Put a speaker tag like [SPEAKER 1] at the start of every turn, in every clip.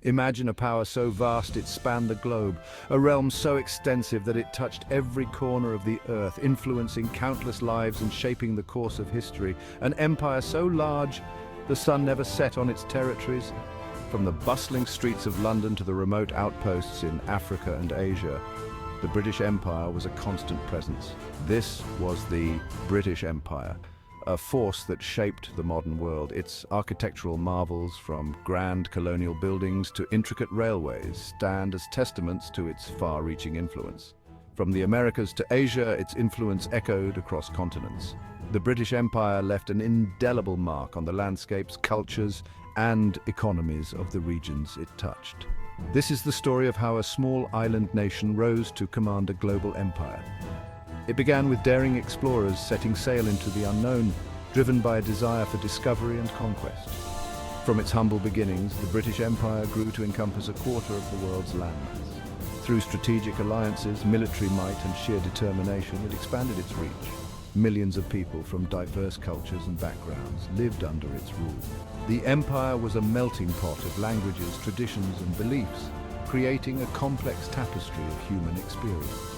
[SPEAKER 1] Imagine a power so vast it spanned the globe, a realm so extensive that it touched every corner of the earth, influencing countless lives and shaping the course of history. An empire so large, the sun never set on its territories. From the bustling streets of London to the remote outposts in Africa and Asia, the British Empire was a constant presence. This was the British Empire, a force that shaped the modern world. Its architectural marvels, from grand colonial buildings to intricate railways, stand as testaments to its far-reaching influence. From the Americas to Asia, its influence echoed across continents. The British Empire left an indelible mark on the landscapes, cultures, and economies of the regions it touched. This is the story of how a small island nation rose to command a global empire. It began with daring explorers setting sail into the unknown, driven by a desire for discovery and conquest. From its humble beginnings, the British Empire grew to encompass a quarter of the world's landmass. Through strategic alliances, military might, and sheer determination, it expanded its reach. Millions of people from diverse cultures and backgrounds lived under its rule. The empire was a melting pot of languages, traditions, and beliefs, creating a complex tapestry of human experience.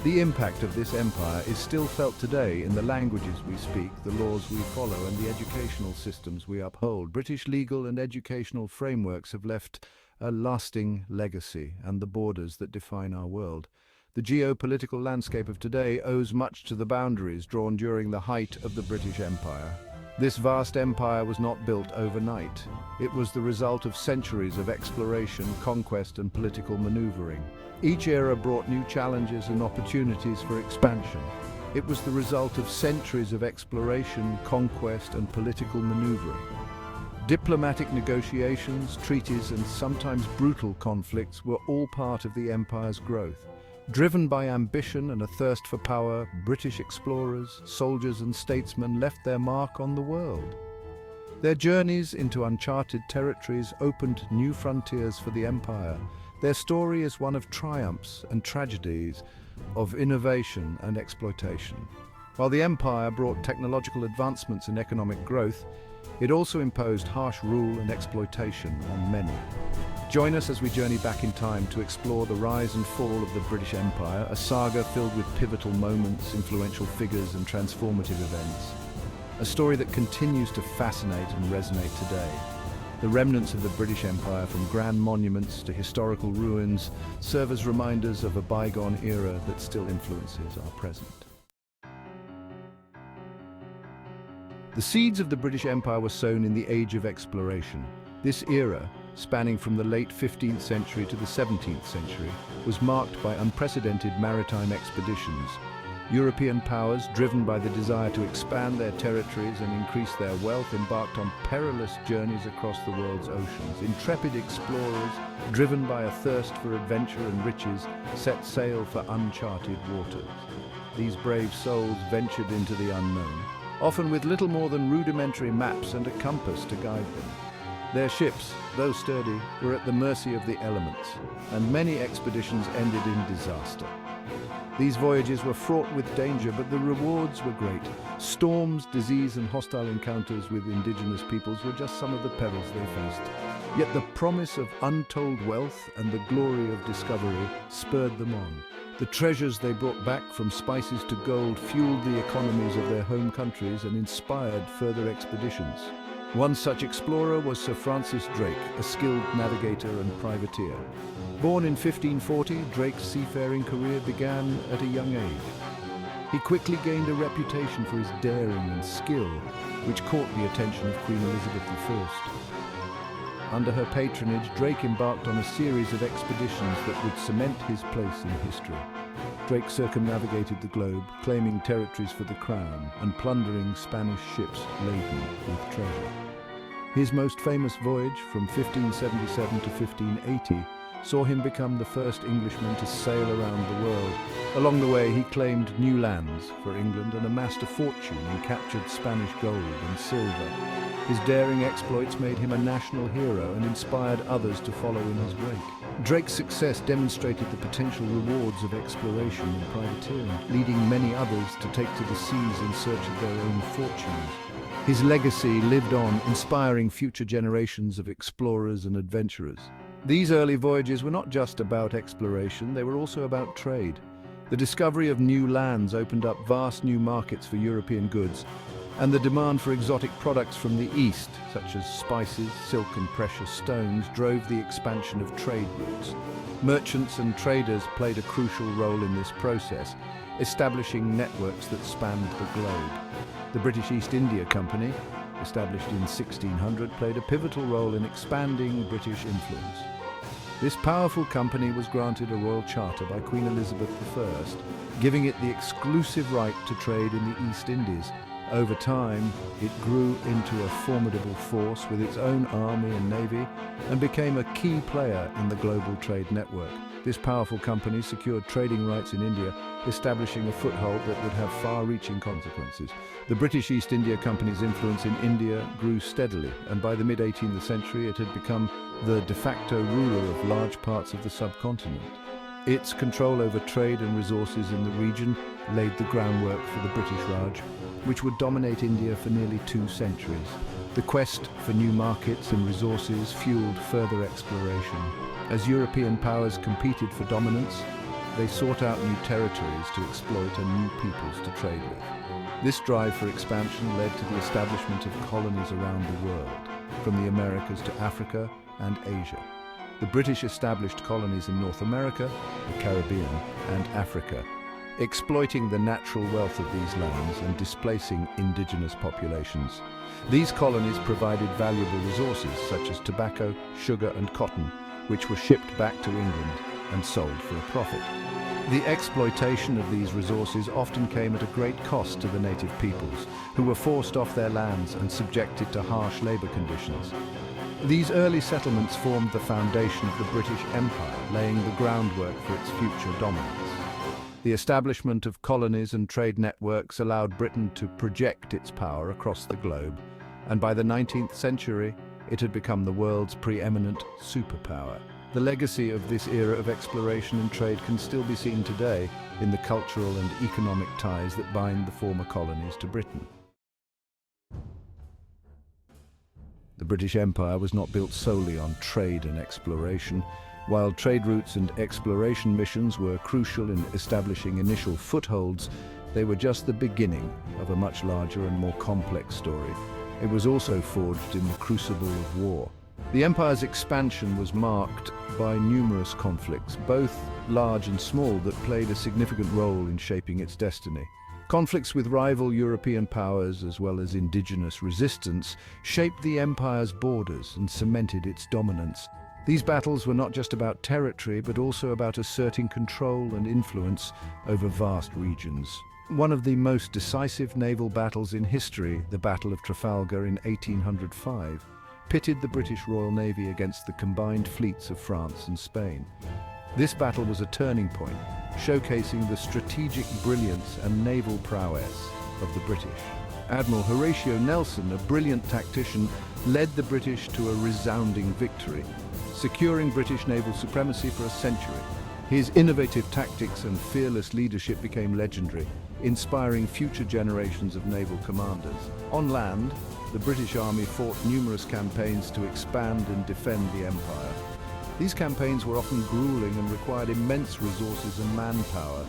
[SPEAKER 1] The impact of this empire is still felt today in the languages we speak, the laws we follow, and the educational systems we uphold. British legal and educational frameworks have left a lasting legacy and the borders that define our world. The geopolitical landscape of today owes much to the boundaries drawn during the height of the British Empire. This vast empire was not built overnight. It was the result of centuries of exploration, conquest, and political maneuvering. Each era brought new challenges and opportunities for expansion. It was the result of centuries of exploration, conquest, and political maneuvering. Diplomatic negotiations, treaties, and sometimes brutal conflicts were all part of the empire's growth. Driven by ambition and a thirst for power, British explorers, soldiers, and statesmen left their mark on the world. Their journeys into uncharted territories opened new frontiers for the empire. Their story is one of triumphs and tragedies, of innovation and exploitation. While the empire brought technological advancements and economic growth, it also imposed harsh rule and exploitation on many. Join us as we journey back in time to explore the rise and fall of the British Empire, a saga filled with pivotal moments, influential figures, and transformative events. A story that continues to fascinate and resonate today. The remnants of the British Empire, from grand monuments to historical ruins, serve as reminders of a bygone era that still influences our present. The seeds of the British Empire were sown in the Age of Exploration. This era, spanning from the late 15th century to the 17th century, was marked by unprecedented maritime expeditions. European powers, driven by the desire to expand their territories and increase their wealth, embarked on perilous journeys across the world's oceans. Intrepid explorers, driven by a thirst for adventure and riches, set sail for uncharted waters. These brave souls ventured into the unknown, often with little more than rudimentary maps and a compass to guide them. Their ships, though sturdy, were at the mercy of the elements, and many expeditions ended in disaster. These voyages were fraught with danger, but the rewards were great. Storms, disease, and hostile encounters with indigenous peoples were just some of the perils they faced. Yet the promise of untold wealth and the glory of discovery spurred them on. The treasures they brought back, from spices to gold, fueled the economies of their home countries and inspired further expeditions. One such explorer was Sir Francis Drake, a skilled navigator and privateer. Born in 1540, Drake's seafaring career began at a young age. He quickly gained a reputation for his daring and skill, which caught the attention of Queen Elizabeth I. Under her patronage, Drake embarked on a series of expeditions that would cement his place in history. Drake circumnavigated the globe, claiming territories for the crown and plundering Spanish ships laden with treasure. His most famous voyage, from 1577 to 1580, saw him become the first Englishman to sail around the world. Along the way, he claimed new lands for England and amassed a fortune in captured Spanish gold and silver. His daring exploits made him a national hero and inspired others to follow in his wake. Drake's success demonstrated the potential rewards of exploration and privateering, leading many others to take to the seas in search of their own fortunes. His legacy lived on, inspiring future generations of explorers and adventurers. These early voyages were not just about exploration, they were also about trade. The discovery of new lands opened up vast new markets for European goods, and the demand for exotic products from the East, such as spices, silk and precious stones, drove the expansion of trade routes. Merchants and traders played a crucial role in this process, establishing networks that spanned the globe. The British East India Company, established in 1600, played a pivotal role in expanding British influence. This powerful company was granted a royal charter by Queen Elizabeth I, giving it the exclusive right to trade in the East Indies. Over time, it grew into a formidable force with its own army and navy and became a key player in the global trade network. This powerful company secured trading rights in India, establishing a foothold that would have far-reaching consequences. The British East India Company's influence in India grew steadily, and by the mid-18th century it had become the de facto ruler of large parts of the subcontinent. Its control over trade and resources in the region laid the groundwork for the British Raj, which would dominate India for nearly 2 centuries. The quest for new markets and resources fueled further exploration. As European powers competed for dominance, they sought out new territories to exploit and new peoples to trade with. This drive for expansion led to the establishment of colonies around the world, from the Americas to Africa and Asia. The British established colonies in North America, the Caribbean, and Africa, exploiting the natural wealth of these lands and displacing indigenous populations. These colonies provided valuable resources such as tobacco, sugar, and cotton, which were shipped back to England and sold for a profit. The exploitation of these resources often came at a great cost to the native peoples, who were forced off their lands and subjected to harsh labor conditions. These early settlements formed the foundation of the British Empire, laying the groundwork for its future dominance. The establishment of colonies and trade networks allowed Britain to project its power across the globe, and by the 19th century, it had become the world's preeminent superpower. The legacy of this era of exploration and trade can still be seen today in the cultural and economic ties that bind the former colonies to Britain. The British Empire was not built solely on trade and exploration. While trade routes and exploration missions were crucial in establishing initial footholds, they were just the beginning of a much larger and more complex story. It was also forged in the crucible of war. The empire's expansion was marked by numerous conflicts, both large and small, that played a significant role in shaping its destiny. Conflicts with rival European powers, as well as indigenous resistance, shaped the empire's borders and cemented its dominance. These battles were not just about territory, but also about asserting control and influence over vast regions. One of the most decisive naval battles in history, the Battle of Trafalgar in 1805, pitted the British Royal Navy against the combined fleets of France and Spain. This battle was a turning point, showcasing the strategic brilliance and naval prowess of the British. Admiral Horatio Nelson, a brilliant tactician, led the British to a resounding victory, securing British naval supremacy for a century. His innovative tactics and fearless leadership became legendary, inspiring future generations of naval commanders. On land, the British Army fought numerous campaigns to expand and defend the empire. These campaigns were often grueling and required immense resources and manpower.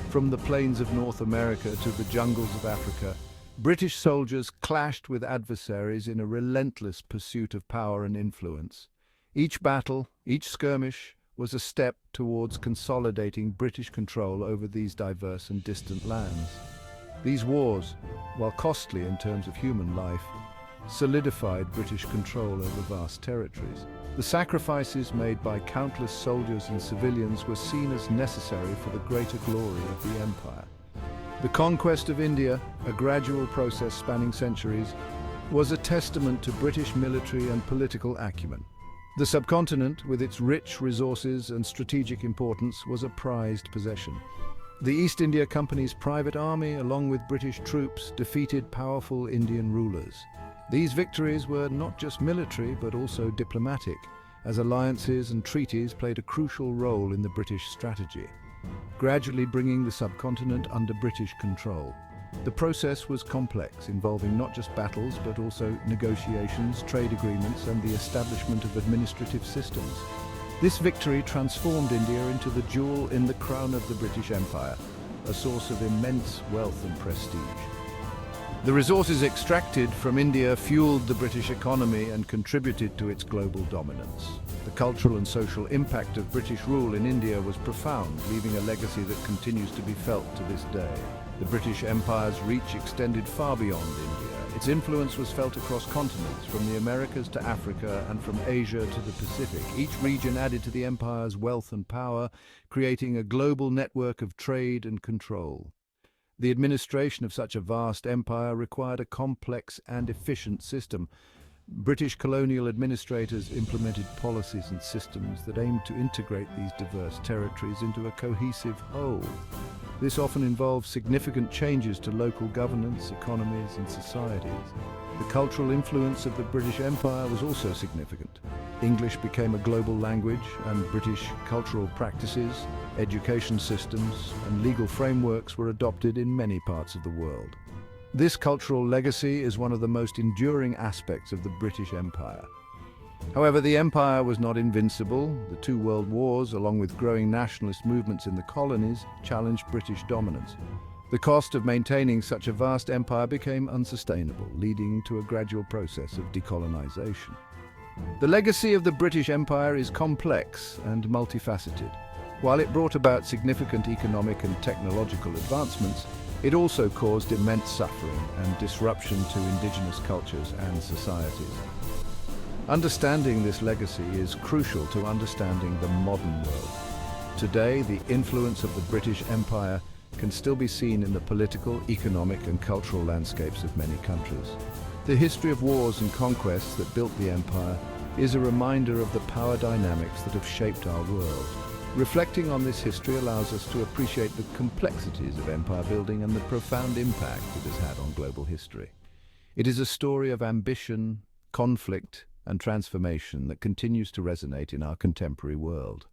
[SPEAKER 1] From the plains of North America to the jungles of Africa, British soldiers clashed with adversaries in a relentless pursuit of power and influence. Each battle, each skirmish, was a step towards consolidating British control over these diverse and distant lands. These wars, while costly in terms of human life, solidified British control over vast territories. The sacrifices made by countless soldiers and civilians were seen as necessary for the greater glory of the empire. The conquest of India, a gradual process spanning centuries, was a testament to British military and political acumen. The subcontinent, with its rich resources and strategic importance, was a prized possession. The East India Company's private army, along with British troops, defeated powerful Indian rulers. These victories were not just military, but also diplomatic, as alliances and treaties played a crucial role in the British strategy, gradually bringing the subcontinent under British control. The process was complex, involving not just battles, but also negotiations, trade agreements, and the establishment of administrative systems. This victory transformed India into the jewel in the crown of the British Empire, a source of immense wealth and prestige. The resources extracted from India fueled the British economy and contributed to its global dominance. The cultural and social impact of British rule in India was profound, leaving a legacy that continues to be felt to this day. The British Empire's reach extended far beyond India. Its influence was felt across continents, from the Americas to Africa and from Asia to the Pacific. Each region added to the empire's wealth and power, creating a global network of trade and control. The administration of such a vast empire required a complex and efficient system. British colonial administrators implemented policies and systems that aimed to integrate these diverse territories into a cohesive whole. This often involved significant changes to local governance, economies, and societies. The cultural influence of the British Empire was also significant. English became a global language, and British cultural practices, education systems, and legal frameworks were adopted in many parts of the world. This cultural legacy is one of the most enduring aspects of the British Empire. However, the empire was not invincible. The two world wars, along with growing nationalist movements in the colonies, challenged British dominance. The cost of maintaining such a vast empire became unsustainable, leading to a gradual process of decolonization. The legacy of the British Empire is complex and multifaceted. While it brought about significant economic and technological advancements, it also caused immense suffering and disruption to indigenous cultures and societies. Understanding this legacy is crucial to understanding the modern world. Today, the influence of the British Empire can still be seen in the political, economic, and cultural landscapes of many countries. The history of wars and conquests that built the empire is a reminder of the power dynamics that have shaped our world. Reflecting on this history allows us to appreciate the complexities of empire building and the profound impact it has had on global history. It is a story of ambition, conflict, and transformation that continues to resonate in our contemporary world.